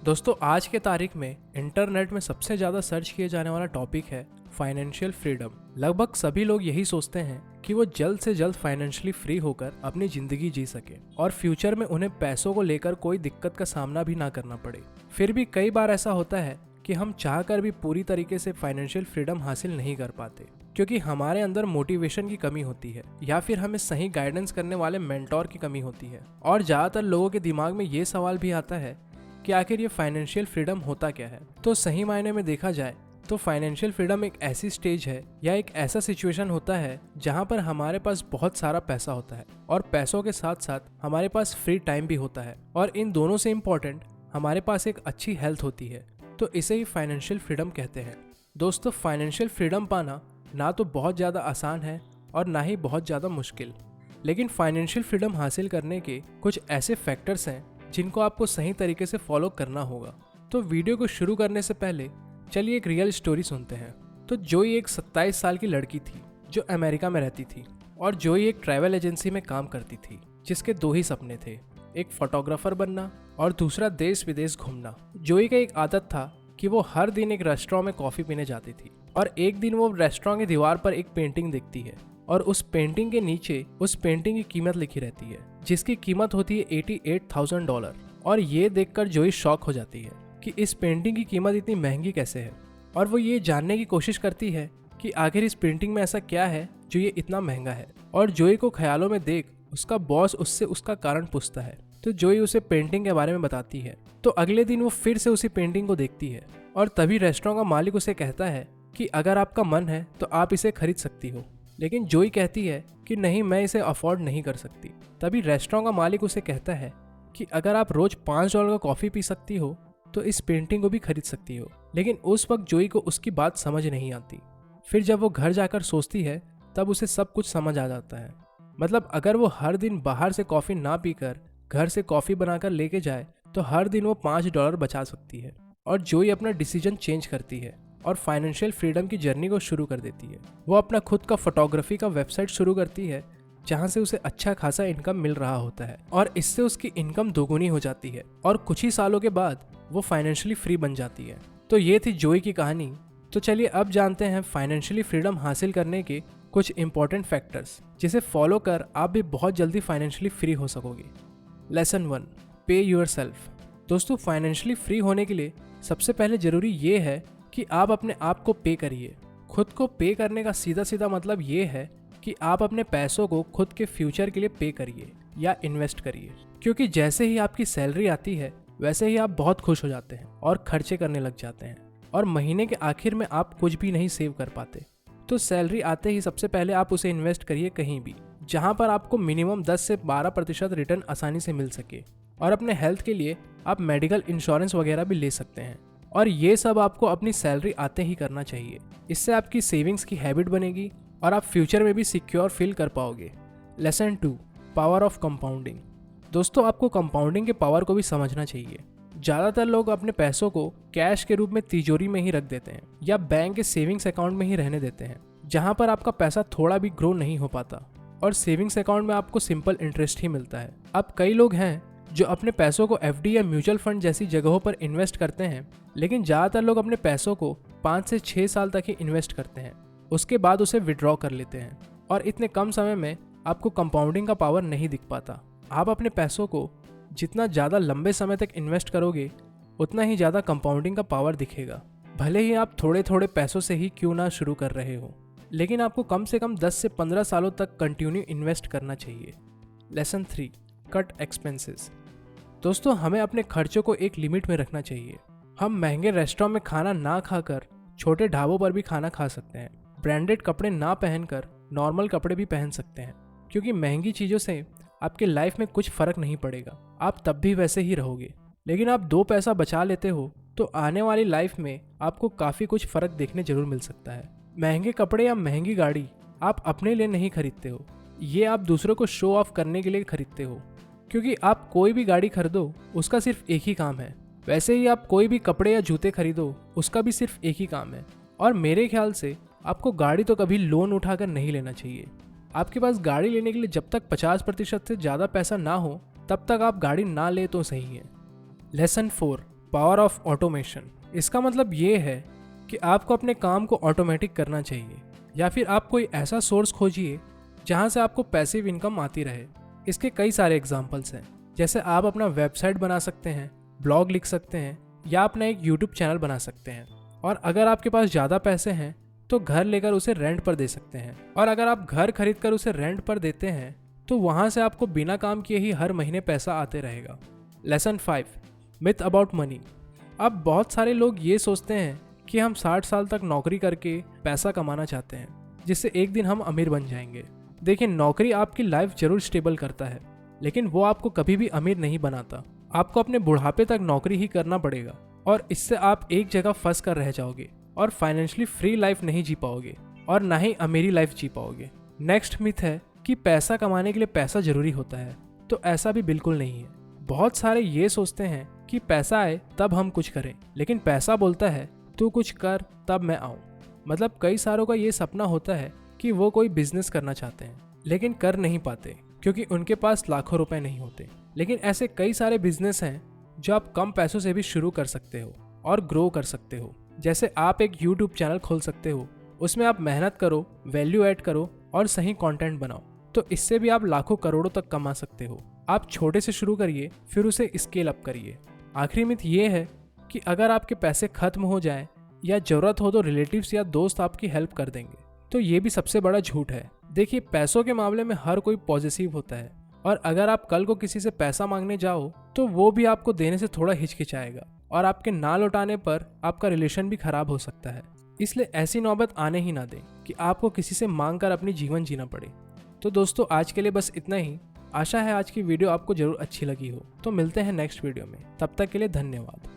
दोस्तों आज के तारीख में इंटरनेट में सबसे ज़्यादा सर्च किए जाने वाला टॉपिक है फाइनेंशियल फ्रीडम। लगभग सभी लोग यही सोचते हैं कि वो जल्द से जल्द फाइनेंशियली फ्री होकर अपनी जिंदगी जी सके और फ्यूचर में उन्हें पैसों को लेकर कोई दिक्कत का सामना भी ना करना पड़े। फिर भी कई बार ऐसा होता है कि हम चाहकर भी पूरी तरीके से फाइनेंशियल फ्रीडम हासिल नहीं कर पाते क्योंकि हमारे अंदर मोटिवेशन की कमी होती है या फिर हमें सही गाइडेंस करने वाले मेंटोर की कमी होती है। और ज़्यादातर लोगों के दिमाग में ये सवाल भी आता है कि आखिर ये फाइनेंशियल फ्रीडम होता क्या है। तो सही मायने में देखा जाए तो फाइनेंशियल फ्रीडम एक ऐसी स्टेज है या एक ऐसा सिचुएशन होता है जहां पर हमारे पास बहुत सारा पैसा होता है और पैसों के साथ साथ हमारे पास फ्री टाइम भी होता है और इन दोनों से इम्पोर्टेंट हमारे पास एक अच्छी हेल्थ होती है। तो इसे ही फाइनेंशियल फ्रीडम कहते हैं। दोस्तों फाइनेंशियल फ्रीडम पाना ना तो बहुत ज़्यादा आसान है और ना ही बहुत ज़्यादा मुश्किल, लेकिन फाइनेंशियल फ्रीडम हासिल करने के कुछ ऐसे फैक्टर्स हैं जिनको आपको सही तरीके से फॉलो करना होगा। तो वीडियो को शुरू करने से पहले चलिए एक रियल स्टोरी सुनते हैं। तो जोई एक 27 साल की लड़की थी जो अमेरिका में रहती थी और जोई एक ट्रैवल एजेंसी में काम करती थी जिसके दो ही सपने थे, एक फोटोग्राफर बनना और दूसरा देश विदेश घूमना। जोई का एक आदत था कि वो हर दिन एक रेस्टोरेंट में कॉफ़ी पीने जाती थी और एक दिन वो रेस्टोरेंट की दीवार पर एक पेंटिंग देखती है और उस पेंटिंग के नीचे उस पेंटिंग की कीमत लिखी रहती है जिसकी कीमत होती है $88,000। और ये देखकर जोई शॉक हो जाती है कि इस पेंटिंग की कीमत इतनी महंगी कैसे है और वो ये जानने की कोशिश करती है कि आखिर इस पेंटिंग में ऐसा क्या है जो ये इतना महंगा है। और जोई को ख्यालों में देख उसका बॉस उससे उसका कारण पूछता है तो जोई उसे पेंटिंग के बारे में बताती है। तो अगले दिन वो फिर से उसी पेंटिंग को देखती है और तभी रेस्टोरेंट का मालिक उसे कहता है कि अगर आपका मन है तो आप इसे खरीद सकती हो। लेकिन जोई कहती है कि नहीं, मैं इसे अफोर्ड नहीं कर सकती। तभी रेस्टोरेंट का मालिक उसे कहता है कि अगर आप रोज $5 का कॉफ़ी पी सकती हो तो इस पेंटिंग को भी खरीद सकती हो। लेकिन उस वक्त जोई को उसकी बात समझ नहीं आती। फिर जब वो घर जाकर सोचती है तब उसे सब कुछ समझ आ जाता है। मतलब अगर वो हर दिन बाहर से कॉफ़ी ना पीकर घर से कॉफ़ी बनाकर लेके जाए तो हर दिन वो $5 बचा सकती है। और जोई अपना डिसीजन चेंज करती है और फाइनेंशियल फ्रीडम की जर्नी को शुरू कर देती है। वो अपना खुद का फोटोग्राफी का वेबसाइट शुरू करती है जहां से उसे अच्छा खासा इनकम मिल रहा होता है और इससे उसकी इनकम दोगुनी हो जाती है और कुछ ही सालों के बाद वो फाइनेंशियली फ्री बन जाती है। तो ये थी जोई की कहानी। तो चलिए अब जानते हैं फाइनेंशियली फ्रीडम हासिल करने के कुछ इंपॉर्टेंट फैक्टर्स जिसे फॉलो कर आप भी बहुत जल्दी फाइनेंशियली फ्री हो सकोगे। लेसन 1, पे योरसेल्फ। दोस्तों फाइनेंशियली फ्री होने के लिए सबसे पहले जरूरी ये है कि आप अपने आप को पे करिए। खुद को पे करने का सीधा सीधा मतलब ये है कि आप अपने पैसों को खुद के फ्यूचर के लिए पे करिए या इन्वेस्ट करिए, क्योंकि जैसे ही आपकी सैलरी आती है वैसे ही आप बहुत खुश हो जाते हैं और खर्चे करने लग जाते हैं और महीने के आखिर में आप कुछ भी नहीं सेव कर पाते। तो सैलरी आते ही सबसे पहले आप उसे इन्वेस्ट करिए कहीं भी जहां पर आपको मिनिमम 10 से 12% रिटर्न आसानी से मिल सके। और अपने हेल्थ के लिए आप मेडिकल इंश्योरेंस वगैरह भी ले सकते हैं और ये सब आपको अपनी सैलरी आते ही करना चाहिए। इससे आपकी सेविंग्स की हैबिट बनेगी और आप फ्यूचर में भी सिक्योर फील कर पाओगे। Lesson 2, power of compounding. दोस्तों आपको कंपाउंडिंग के पावर को भी समझना चाहिए। ज़्यादातर लोग अपने पैसों को कैश के रूप में तिजोरी में ही रख देते हैं या बैंक के सेविंग्स अकाउंट में ही रहने देते हैं जहाँ पर आपका पैसा थोड़ा भी ग्रो नहीं हो पाता और सेविंग्स अकाउंट में आपको सिंपल इंटरेस्ट ही मिलता है। अब कई लोग हैं जो अपने पैसों को एफडी या म्यूचुअल फंड जैसी जगहों पर इन्वेस्ट करते हैं, लेकिन ज़्यादातर लोग अपने पैसों को 5 से 6 साल तक ही इन्वेस्ट करते हैं, उसके बाद उसे विड्रॉ कर लेते हैं और इतने कम समय में आपको कंपाउंडिंग का पावर नहीं दिख पाता। आप अपने पैसों को जितना ज़्यादा लंबे समय तक इन्वेस्ट करोगे उतना ही ज़्यादा कंपाउंडिंग का पावर दिखेगा। भले ही आप थोड़े थोड़े पैसों से ही क्यों ना शुरू कर रहे हो, लेकिन आपको कम से कम 10 से 15 सालों तक कंटिन्यू इन्वेस्ट करना चाहिए। Lesson 3, cut expenses. दोस्तों हमें अपने खर्चों को एक लिमिट में रखना चाहिए। हम महंगे रेस्टोरेंट में खाना ना खाकर छोटे ढाबों पर भी खाना खा सकते हैं। ब्रांडेड कपड़े ना पहनकर नॉर्मल कपड़े भी पहन सकते हैं, क्योंकि महंगी चीज़ों से आपके लाइफ में कुछ फ़र्क नहीं पड़ेगा, आप तब भी वैसे ही रहोगे। लेकिन आप 2 पैसा बचा लेते हो तो आने वाली लाइफ में आपको काफ़ी कुछ फ़र्क देखने जरूर मिल सकता है। महंगे कपड़े या महंगी गाड़ी आप अपने लिए नहीं खरीदते हो, ये आप दूसरों को शो ऑफ करने के लिए खरीदते हो, क्योंकि आप कोई भी गाड़ी खरीदो उसका सिर्फ एक ही काम है। वैसे ही आप कोई भी कपड़े या जूते खरीदो उसका भी सिर्फ एक ही काम है। और मेरे ख्याल से आपको गाड़ी तो कभी लोन उठाकर नहीं लेना चाहिए। आपके पास गाड़ी लेने के लिए जब तक 50% से ज़्यादा पैसा ना हो तब तक आप गाड़ी ना ले तो सही है। Lesson 4, power of automation. इसका मतलब ये है कि आपको अपने काम को ऑटोमेटिक करना चाहिए, या फिर आप कोई ऐसा सोर्स खोजिए जहाँ से आपको पैसिव इनकम आती रहे। इसके कई सारे एग्जाम्पल्स हैं, जैसे आप अपना वेबसाइट बना सकते हैं, ब्लॉग लिख सकते हैं, या अपना एक यूट्यूब चैनल बना सकते हैं। और अगर आपके पास ज़्यादा पैसे हैं तो घर लेकर उसे रेंट पर दे सकते हैं। और अगर आप घर खरीद कर उसे रेंट पर देते हैं तो वहाँ से आपको बिना काम किए ही हर महीने पैसा आते रहेगा। Lesson 5, myth about money. अब बहुत सारे लोग ये सोचते हैं कि हम 60 साल तक नौकरी करके पैसा कमाना चाहते हैं, जिससे एक दिन हम अमीर बन जाएंगे। देखिए, नौकरी आपकी लाइफ जरूर स्टेबल करता है, लेकिन वो आपको कभी भी अमीर नहीं बनाता। आपको अपने बुढ़ापे तक नौकरी ही करना पड़ेगा, और इससे आप एक जगह फंस कर रह जाओगे और फाइनेंशियली फ्री लाइफ नहीं जी पाओगे, और ना ही अमीरी लाइफ जी पाओगे। नेक्स्ट मिथ है कि पैसा कमाने के लिए पैसा जरूरी होता है। तो ऐसा भी बिल्कुल नहीं है। बहुत सारे ये सोचते हैं कि पैसा आए तब हम कुछ करें, लेकिन पैसा बोलता है तू कुछ कर तब मैं आऊँ। मतलब कई सारों का ये सपना होता है कि वो कोई बिजनेस करना चाहते हैं, लेकिन कर नहीं पाते क्योंकि उनके पास लाखों रुपए नहीं होते। लेकिन ऐसे कई सारे बिजनेस हैं जो आप कम पैसों से भी शुरू कर सकते हो और ग्रो कर सकते हो। जैसे आप एक यूट्यूब चैनल खोल सकते हो, उसमें आप मेहनत करो, वैल्यू ऐड करो और सही कंटेंट बनाओ, तो इससे भी आप लाखों करोड़ों तक कमा सकते हो। आप छोटे से शुरू करिए, फिर उसे स्केल अप करिए। आखिरी मिथ ये है कि अगर आपके पैसे खत्म हो जाएं या ज़रूरत हो तो रिलेटिव्स या दोस्त आपकी हेल्प कर देंगे, तो ये भी सबसे बड़ा झूठ है। देखिए, पैसों के मामले में हर कोई पॉजिटिव होता है, और अगर आप कल को किसी से पैसा मांगने जाओ तो वो भी आपको देने से थोड़ा हिचकिचाएगा, और आपके ना लौटाने पर आपका रिलेशन भी खराब हो सकता है। इसलिए ऐसी नौबत आने ही ना दें कि आपको किसी से मांग कर अपनी जीवन जीना पड़े। तो दोस्तों, आज के लिए बस इतना ही। आशा है आज की वीडियो आपको जरूर अच्छी लगी हो। तो मिलते हैं नेक्स्ट वीडियो में, तब तक के लिए धन्यवाद।